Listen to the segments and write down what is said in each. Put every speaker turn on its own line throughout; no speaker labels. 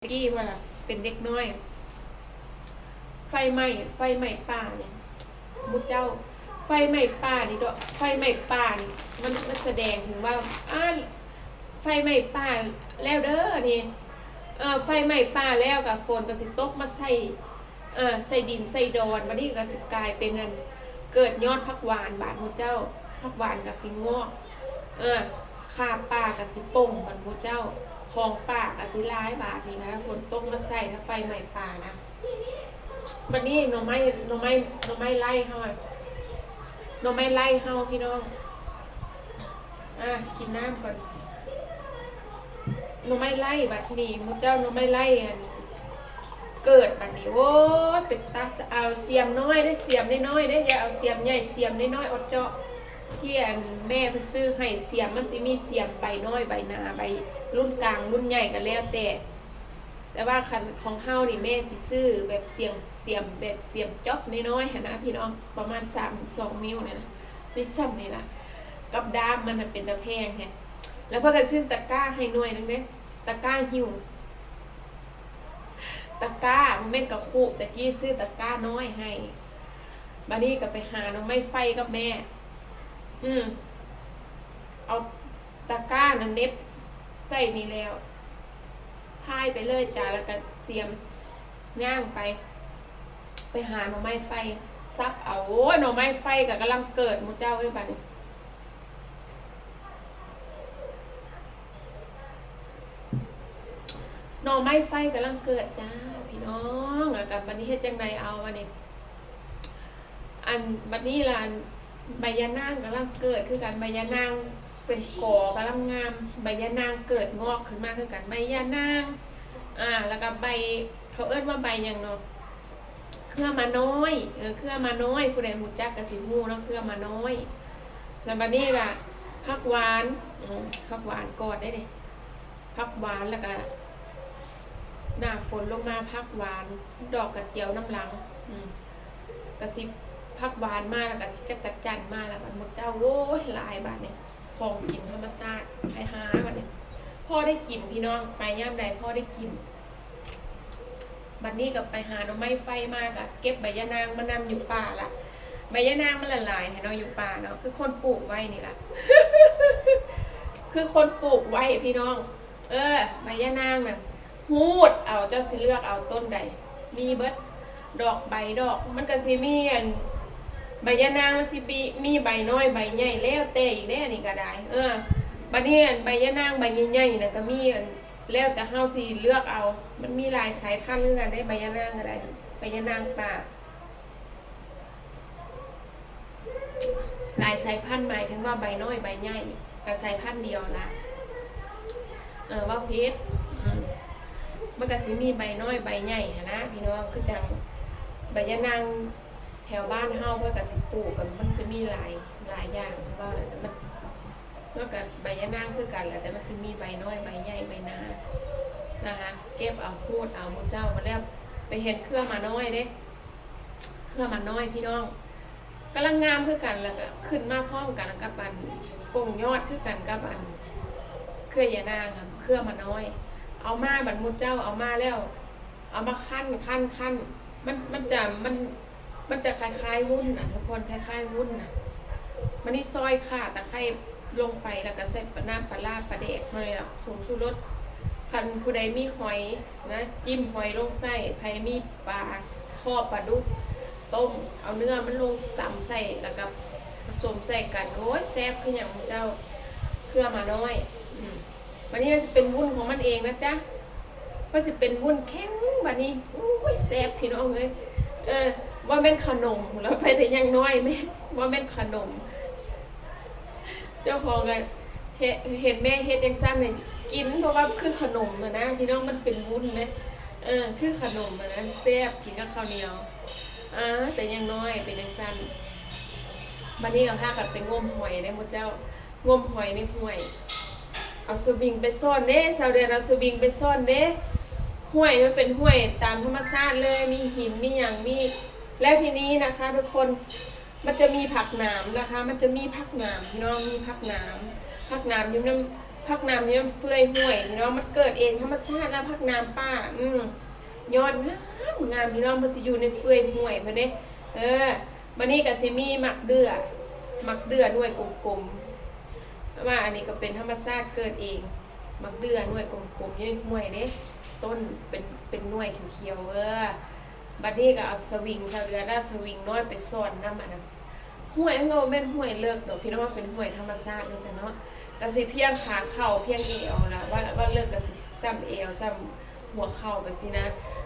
กี้ว่าเป็นเด็กน้อยไฟไหม้ป่าเนี่ยมุดเจ้าไฟไหม้ป่านี่ดอกไฟไหม้ป่านี่มันแสดงถึงว่าไฟไหม้ป่าแล้วเด้อนี่ไฟไหม้ป่าแล้วกับฝนก็สิตกมาใส่ดินใส่ดอนวันนี้ก็สิกลายเป็นนั่นเกิดยอดผักหวานบาดมุดเจ้าผักหวานกับสิงอกข้าป่ากับสิป่งบัดมุดเจ้าของป่ากับสิร้ายบาทนี่นะถ้าฝนตกมาใส่ถ้าไฟไหม้ป่านะวันนี้หน่อไม้ไล่เฮาหน่อไม้ไล่เฮาพี่น้องกินน้ำก่อนหน่อไม้ไล่บาดทีนี้มุเจ้าหน่อไม้ไล่เกิดบัดนี้โอ้ยเป็นตาเอาเสียมน้อยได้เสียมน้อยได้อย่าเอาเสียมใหญ่เสียมน้อยอดเจาะที่แม่เพิ่นซื้อให้เสียมมันสิมีเสียมใบน้อยใบหนาใบรุ่นกลางรุ่นใหญ่ก็แล้วแต่ว่าคันของเฮานี่แม่สิซื้อแบบเสียมแบบเสียมจ๊อบน้อยๆนะพี่น้องประมาณ2 นิ้วเนี่ยนะนี่ซ้ำนี่ล่ะกับด้ามมันเป็นตะแพงแฮะแล้วเพิ่นก็ซื้อตะกร้าให้หน่วยนึงเด้ตะกร้าหิ้วตะกร้ามันแม่นกับคู่ตะกี้ซื้อตะกร้าน้อยให้บัดนี้ก็ไปหาน้องไม้ไฟกับแม่เอาตะกร้านั้นเน็บใส่นี่แล้วพายไปเลยจ้าแล้วก็เสียมย่างไปหาหน่อไม้ไฟซับเอาโอ้ยหน่อไม้ไฟก็กำลังเกิดมุเจ้าเอ้ยบัดนี้หน่อไม้ไฟกำลังเกิดจ้าพี่น้องแล้วกับบัดนี้เฮ็ดจังไดเอาบัดนี้บัดนี้ล่ะใบยะนางกำลังเกิดคือกันใบยะนางเป็นกอกำลังงามใบยะนางเกิดงอกขึ้นมาคือกันใบยะนางแล้วก็ใบเขาเอิ้นว่าใบอย่างเนาะเครือมาน้อยเครือมาน้อยผู้ใดหูจักก็สิฮู้เนาะเครือมาน้อยแล้วบัดนี้ก็ผักหวานกอดได้เด้ผักหวานแล้วก็หน้าฝนลงมาผักหวานดอกกระเจียวน้ำหลังกระสิผักหวานมาแล้วก็สิจักระจั่นมาแล้วบัดหมดเจ้าโว้ยหลายบาดนี่ของกินธรรมชาติให้หาบัดนี้พ่อได้กินพี่น้องไปย่ามใดพ่อได้กินบัดนี้ก็ไปหาหน่อไม้ไฟมาก็เก็บใบยะนางมานำอยู่ป่าละใบยะนางมันละลายให้น้องอยู่ป่าเนาะคือคนปลูกไว้นี่ล่ะ คือคนปลูกไว้พี่น้องใบยะนางน่ะหูดเอาเจ้าสิเลือกเอาต้นใดมีเบิดดอกใบดอกมันก็สิมีใบยะนางมันสิมีใบน้อยใบใหญ่แล้วแต่อีกแน่นี่ก็ได้บัดนี้ใบยะนางใบใหญ่ๆน่ะก็มีแล้วแต่เฮาสิเลือกเอามันมีหลายสายพันธุ์เรื่องกันได้ใบยะนางก็ได้ใบยะนางป่าหลายสายพันธุ์หมายถึงว่าใบน้อยใบใหญ่กับสายพันธุ์เดียวละว่าเพชรมันก็สิมีใบน้อยใบใหญ่นะพี่น้องคือจังใบยะนางแถวบ้านเฮาเพื่อกับสิปลูกกันมันจะมีหลายอย่างว่าอะไรแต่มันนอกจากใบยะนางคือกันแหละแต่มันจะมีใบน้อยใบใหญ่ใบหนานะคะเก็บเอาพูดเอามุเจ้ามาแล้วไปเห็นเครือมาน้อยเด้เครือมาน้อยพี่น้องกำลังงามคือกันแล้วก็ขึ้นมาพร้อมกันกับอันปงยอดคือกันกับอันเครือยะนางค่ะเครือมาน้อยเอามาบัดมุเจ้าเอามาแล้วเอามาขั้นมันจะคล้ายๆวุ้นทุกคนคล้ายๆวุ้นมันนี่ซอยข่าตะไคร้ลงไปแล้วก็ใส่น้ำปลาปลาแดกหน่อยแล้วผงชูรสคันผู้ใดมีหอยนะจิ้มหอยลงใส่ไผมีปลาข้อปลาดุกต้มเอาเนื้อมันลงตำใส่แล้วก็ผสมใส่กันโอ้ยแซ่บคืออย่างเจ้าเครื่องมาน้อยวันนี้จะเป็นวุ้นของมันเองนะจ๊ะก็จะเป็นวุ้นแข็งวันนี้อุ้ยแซ่บพี่น้องเลยว่าแม่นขนมแล้วไปแต่ยังน้อยแม่ว่าแม่นขนมเจ้าของไงเห็นแม่เฮ็ดยังสั้นเลยกินเพราะว่าคือขนมนะพี่น้องมันเป็นวุ้นไหมคือขนมนะแซ่บกินกับข้าวเหนียวแต่ยังน้อยเป็นยังสั้นวันนี้เราถ้ากับไปงมหอยได้หมดเจ้างมหอยในห้วยเอาสวิงไปซ่อนเด้ชาวเดือนเอาสวิงไปซ่อนเด้ห้วยมันเป็นห้วยตามธรรมชาติเลยมีหินมีอย่างมีแล้วทีนี้นะคะทุกคนมันจะมีผักหนามนะคะมันจะมีผักหนามพี่น้องมีผักหนามอยู่น้ำ ผักน้ำนี่มันเฟื่อยห่วยพี่น้องมันเกิดเองธรรมชาติแล้วผักน้ำป้ายอดงามพี่น้องมันสิอยู่ในเฟื่อยห่วยเพิ่นเด้บัดนี้ก็สิมีหมักเดือด้วยกลมๆว่าอันนี้ก็เป็นธรรมชาติเกิดเองหมักเดือด้วยกลมๆนี่ห่วยเด้ต้นเป็นหน่วยเขียวๆบัดนี้ก็เอาสวิงชาวเรือได้สวิงน้อยไปซ่อนน้ำมันห้วยมันก็แม่นห้วยเลิกดอกพี่น้องว่าเป็นห้วยธรรมชาตินี่จ้ะเนาะก็สิเพียงขาเข่าเพียงเอวละว่าเลิกก็สิซ้ำเอวซ้ำหัวเข่าไปสินะ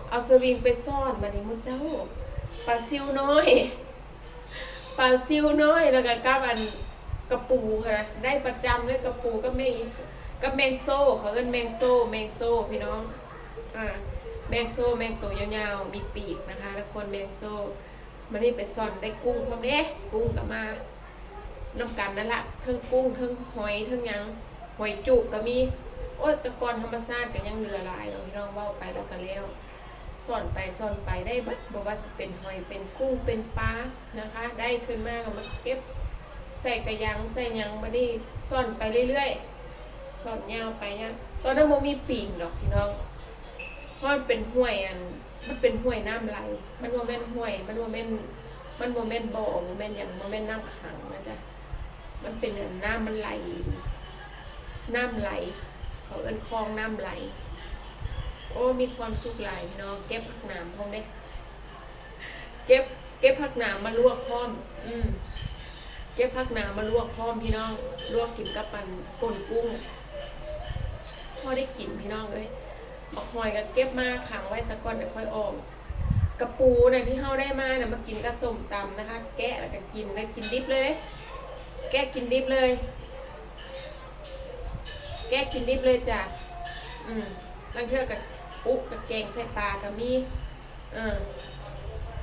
เอาสวิงไปซ่อนบัดนี้มุเจ้าปลาซิวน้อยแล้วก็กับอันกระปูค่ะได้ประจำเลยกระปูก็แมงโซ่เขาเอิ้นแมงโซ่พี่น้องแมงโซ่แมงตัวยาวๆมีปีกนะคะแล้วคนแมงโซ่มันนี่ไปซ่อนได้กุ้งพร้อมเด้กุ้งก็มาน้ำกันนั่นละเทิงกุ้งเทิงหอยเทิงหยังหอยจุกก็มีโอ้ยตะกอนธรรมชาติก็ยังเหลือหลายเราพี่น้องเว้าไปแล้วก็แล้วซ่อนไปได้บ่ว่าสิเป็นหอยเป็นกุ้งเป็นปลานะคะได้ขึ้นมาก็มาเก็บใส่กระยังใส่หยังบ่ได้ซ่อนไปเรื่อยๆซ่อนยาวไปเนี่ยตอนนั้นบ่มีปีกดอกพี่น้องเพราะมันเป็นห้วยมันเป็นห้วยน้ำไหลมันบ่แม่นห้วยมันบ่แม่นบ่อบ่แม่นหยังบ่แม่นน้ำขังนะจ๊ะมันเป็นน้ำมันไหลเขาเอิ้นคลองน้ำไหลโอ้มีความสุขหลายพี่น้องเก็บผักน้ำพร้อมเด้เก็บผักน้ำมาลวกพร้อมเก็บผักน้ำมาลวกพร้อมพี่น้องลวกกินกับป่นกุ้งพอได้กินพี่น้องเอ้ยบักหอยก็เก็บมาขังไว้สักก่อนเดี๋ยวค่อยออกกระปูน่ะที่เฮาได้มาน่ะมากินกับส้มตำนะคะแกะแล้วก็กินแล้วกินดิบเลยเด้แกะกินดิบเลยจ้ะบางเทื่อกับปุ๊กกับแกงใส่ปลากับมี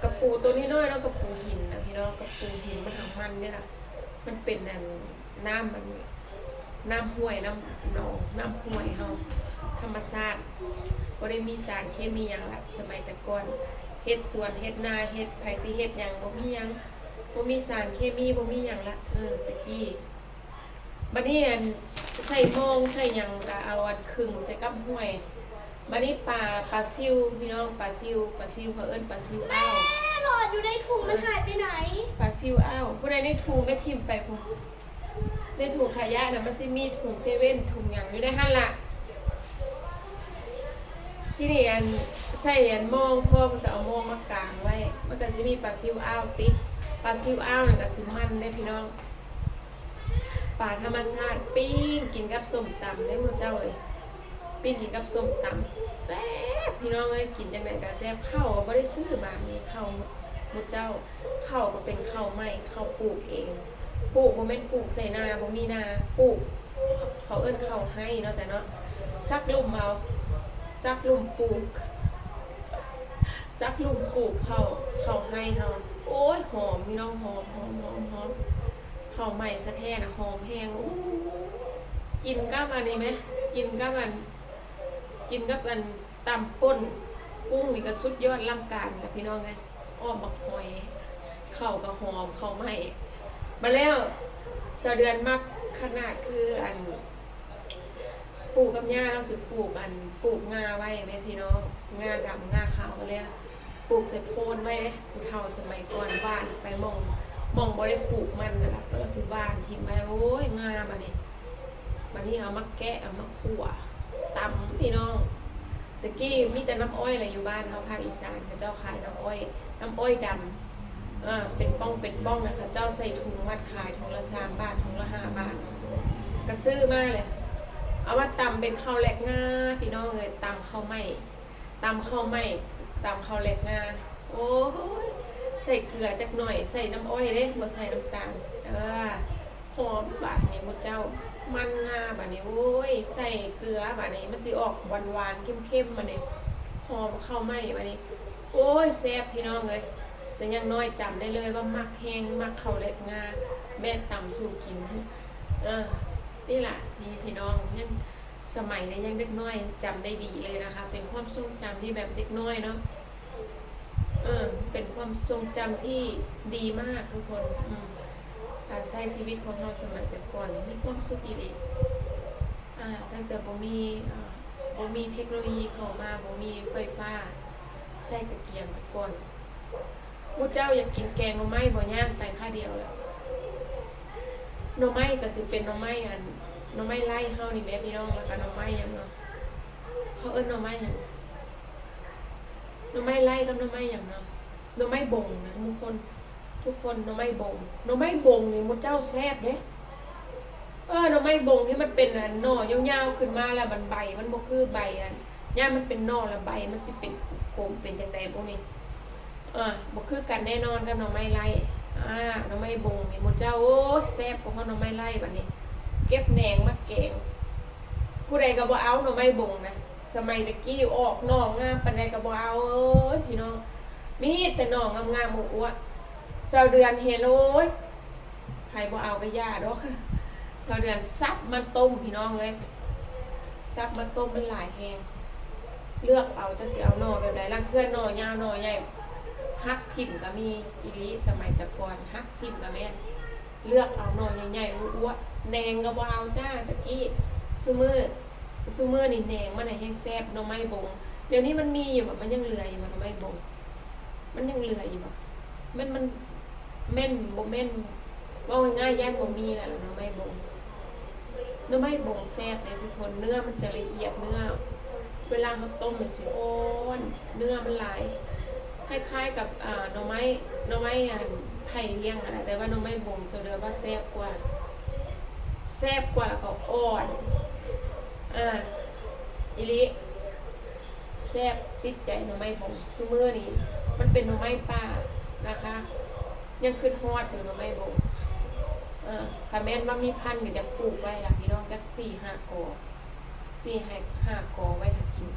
กระปูตัวนี้น้อยแล้วกระปูหินนะพี่น้องกระปูหินมันทางมันเนี่ยนะมันเป็นน้ำมันน้ำห้วยน้ำหนองน้ำห้วยเฮาธรรมชาติบ่ได้มีสารเคมีอย่างละสมัยแต่ก่อนเฮ็ดสวนเฮ็ดนาเฮ็ดไผสิเฮ็ดหยังบ่มีหยังบ่มีสารเคมีบ่มีหยังละตะกี้บัดนี้ใส่โมงใส่หยังก็เอาอันครึ่งใส่กับห้วยบัดนี้ปลาซิวพี่น้องปลาซิวเขาเอิ้นปลาซิวอ้าว
แม่หลอดอยู่ในถุงมันหายไปไหน
ปลาซิวอ้าวผู้ใดได้ถุงก็ทิ่มไปพุ่นในถุงขยะน่ะมันสิมีถุงเซเว่นถุงหยังอยู่ในหั่นล่ะที่นี่ใส่มองพ่อมันจะเอามองมากางไว้มันก็จะมีปลาซิวอ้าวติดปลาซิวอ้าวนี่ก็สิมันได้พี่น้องปลาธรรมชาติปิ้งกินกับส้มตำได้หมดเจ้าเลยปิ้งกินกับส้มตำแซ่บพี่น้องเอ้ยกินจังได๋ก็แซ่บข้าวก็บ่ได้ซื้อบางนี่ข้าวหมดเจ้าข้าวก็เป็นข้าวไม้ข้าวปลูกเองปลูกบ่แม่นปลูกใส่นาบ่มีนาปลูกเขาเอิ้นข้าวให้เนาะแต่เนาะซักลุ่มเอาซักลุ่มปลูกเข้าให้เฮาโอ้ยหอมพี่น้องหอมข้าวใหม่สะแท้น่ะหอมแฮงกินกับอันนี้ไหมกินกับตำป่นกุ้งนี่ก็สุดยอดล้ำการแหละพี่น้องไงอ้อมบักหอยข้าวก็หอมข้าวใหม่มาแล้วชาวเดือนมากขนาดคือปลูกกับหญ้าเราสิปลูกงาไว้แม่พี่น้องงาดำงาขาวมาแล้วปลูกใส่โพนไว้เด้ผู้เฒ่าสมัยก่อนบ้านไปมองบ่ได้ปลูกมันนะครับเราสิบ้านทิ้งไว้โอ้ยงาบัดนี้เอามาแกะเอามาคั่วตำพี่น้องตะกี้มีแต่น้ำอ้อยอะไรอยู่บ้านเขาภาคอีสานเขาเจ้าขายน้ำอ้อยดำเป็นป้องนะคะเจ้าใส่ถุงมัดขายถุงละ3 บาทถุงละ5 บาทก็ซื้อมาเลยเอามาตำเป็นข้าวแหลกงาพี่น้องเลยตำข้าวไหม้ตำข้าวแหลกงาโอ้ยใส่เกลือจักหน่อยใส่น้ำอ้อยเด้บ่ใส่น้ำตาลหอมบาดนี้หมดเจ้ามันงาบาดนี้โอ้ยใส่เกลือบาดนี้มันสิออกหวานๆเข้มๆมาเนี่ยหอมข้าวไหม้บาดนี้โอ้ยแซ่บพี่น้องเลยแต่ยังน้อยจำได้เลยว่ามักแห้งมักข้าวแหลกงาแม่ตำสู่กินนี่แหละนี่พี่น้องยังสมัยนี้ยังเด็กน้อยจำได้ดีเลยนะคะเป็นความทรงจำที่แบบเด็กน้อยเนาะเป็นความทรงจำที่ดีมากทุกคนการใช้ชีวิตของเราสมัยแต่ก่อนมีความสุขอีก ตั้งแต่บ่มีเทคโนโลยีเข้ามาบ่มีไฟฟ้าใช้ตะเกียงแต่ก่อนผู้เจ้าอยากกินแกงหน่อไม้บ่ย่างไปค่าเดียวแล้วหน่อไม้ก็สิเป็นหน่อไม้หน่อไม้ไล่เฮานี่แม่พี่น้องแล้วก็หน่อไม้หยังเนาะเขาเอิ้นหน่อไม้หยังหน่อไม้ไล่กับหน่อไม้หยังเนาะหน่อไม้บงนะทุกคนหน่อไม้บงหน่อไม้บงนี่มุเจ้าแซ่บเด้หน่อไม้บงที่มันเป็นหน่อยาวๆขึ้นมาแล้วมันใบมันบ่คือใบย่ามันเป็นหน่อแล้วใบมันสิเป็นกลมเป็นจังไดพวกนี้บ่คือกันแน่นอนกับหน่อไม้ไล่หน่อไม้บงนี่มุเจ้าโอ้ยแซ่บกว่าหน่อไม้ไล่บัดนี้เก็บแหนงมาแกงผู้ใดก็บ่เอาหน่อไม้บงนะสมัยตะกี้ออกหน่องามปานใดก็บ่เอาเอ้ยพี่น้องมีแต่หน่องามๆอ้วๆเดือนเห็นโอ้ยใครบ่เอาก็ย่าดอกค่ะเดือนซับมันต้มพี่น้องเอ้ยซับมันต้มมันหลายแฮงเลือกเอาจะสิเอาหน่อแบบใดล่างเพื่อนหน่อยาวหน่อใหญ่ฮักทิ่มก็มีอีหลีสมัยตะก่อนฮักทิ่มก็แม่นเลือกเอาหน่อใหญ่ๆอ้วๆแหนงก็บ่เอาจ้าตะกี้ซุมื้อนี่แหนงมันน่ะแฮงแซ่บหน่อไม้บงเดี๋ยวนี้มันมีอยู่แบบมันยังเหลืออยู่หน่อไม้บงมันยังเหลืออยู่บ่แม่นแม่นบ่แม่นว่าง่ายๆย่านบ่มีแหละหน่อไม้บงหน่อไม้บงแซ่บเลยทุกคนเนื้อมันจะละเอียดเนื้อเวลาเขาต้มมันสิอ่อนเนื้อมันหลายคล้ายๆกับหน่อไม้ไผ่เลี้ยงอะไรแต่ว่าหน่อไม้บงเสดอว่าแซ่บกว่าแล้วก็อ่อนอีหลีแซ่บติดใจหน่อไม้บงซุมื้อนี้มันเป็นหน่อไม้ป่านะคะยังขึ้นฮอดอยู่หน่อไม้บงค่ะแม่นว่ามีพันธุ์ก็จะปลูกไว้ล่ะพี่น้องจัก4-5 กอ4-5 กอไว้ถ้ากิน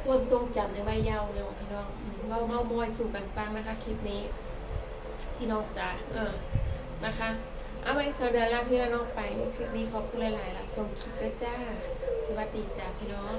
ความทรงจำในวัยเยาว์เนี่ยพี่น้องเว้ามอยสู่กันฟังนะคะคลิปนี้พี่น้องจ๋านะคะเอาไว้สวัสดีลาพี่น้องไปในคลิปนี้ขอบคุณหลายๆรับชมคลิปด้วยจ้าสวัสดีจ้าพี่น้อง